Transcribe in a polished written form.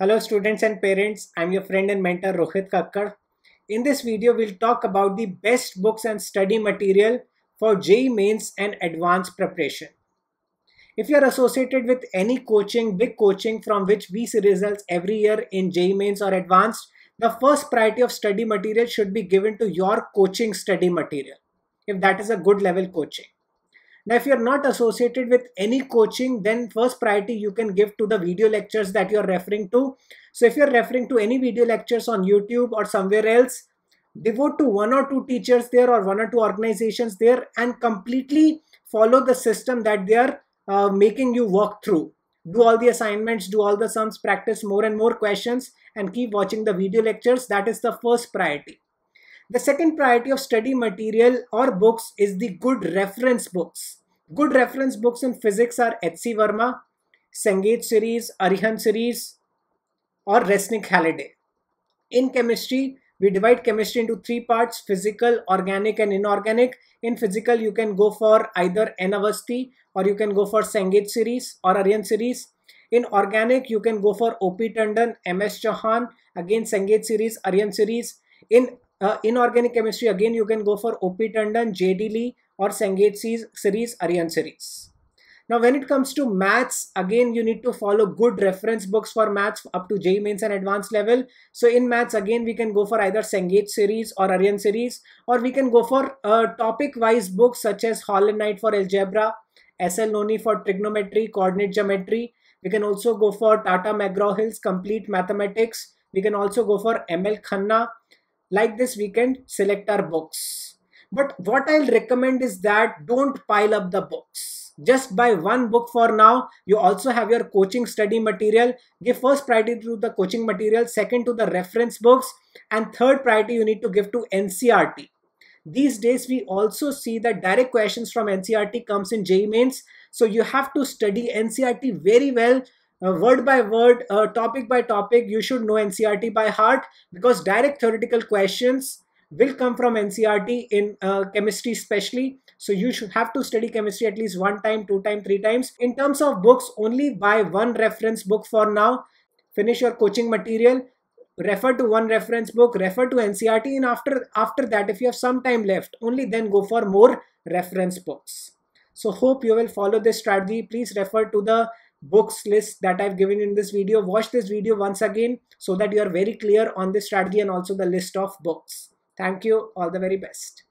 Hello students and parents, I'm your friend and mentor Rohit Kakkad. In this video, we'll talk about the best books and study material for JEE Mains and advanced preparation. If you are associated with any coaching, big coaching from which we see results every year in JEE Mains or advanced, the first priority of study material should be given to your coaching study material, if that is a good level coaching. Now, if you're not associated with any coaching, then first priority you can give to the video lectures that you're referring to. So if you're referring to any video lectures on YouTube or somewhere else, devote to one or two teachers there or one or two organizations there and completely follow the system that they are making you walk through. Do all the assignments, do all the sums, practice more and more questions, and keep watching the video lectures. That is the first priority. The second priority of study material or books is the good reference books. Good reference books in physics are H.C. Verma, Cengage series, Arihant series, or Resnick Halliday. In chemistry, we divide chemistry into three parts: physical, organic, and inorganic. In physical, you can go for either N. Avasthi or you can go for Cengage series or Arihant series. In organic, you can go for O.P. Tandon, M.S. Chauhan, again Cengage series, Arihant series. In inorganic chemistry, again you can go for O.P. Tandon, J.D. Lee, or Cengage series, Arihant series. Now, when it comes to maths, again you need to follow good reference books for maths up to JEE Mains and advanced level. So in maths, again we can go for either Cengage series or Arihant series, or we can go for topic-wise books such as Hall and Knight for algebra, S.L. Noni for trigonometry, coordinate geometry. We can also go for Tata McGraw-Hill's complete mathematics. We can also go for M.L. Khanna. Like this, we can select our books. But what I'll recommend is that don't pile up the books. Just buy one book for now. You also have your coaching study material. Give first priority to the coaching material, second to the reference books, and third priority you need to give to NCERT. These days, we also see that direct questions from NCERT comes in JEE Mains. So you have to study NCERT very well. Word by word, topic by topic, you should know NCERT by heart, because direct theoretical questions will come from NCERT in chemistry especially. So you should have to study chemistry at least one time, two times, three times. In terms of books, only buy one reference book for now. Finish your coaching material, refer to one reference book, refer to NCERT, and after that, if you have some time left, only then go for more reference books. So hope you will follow this strategy. Please refer to the books list that I've given in this video. Watch this video once again so that you are very clear on this strategy and also the list of books. Thank you. All the very best.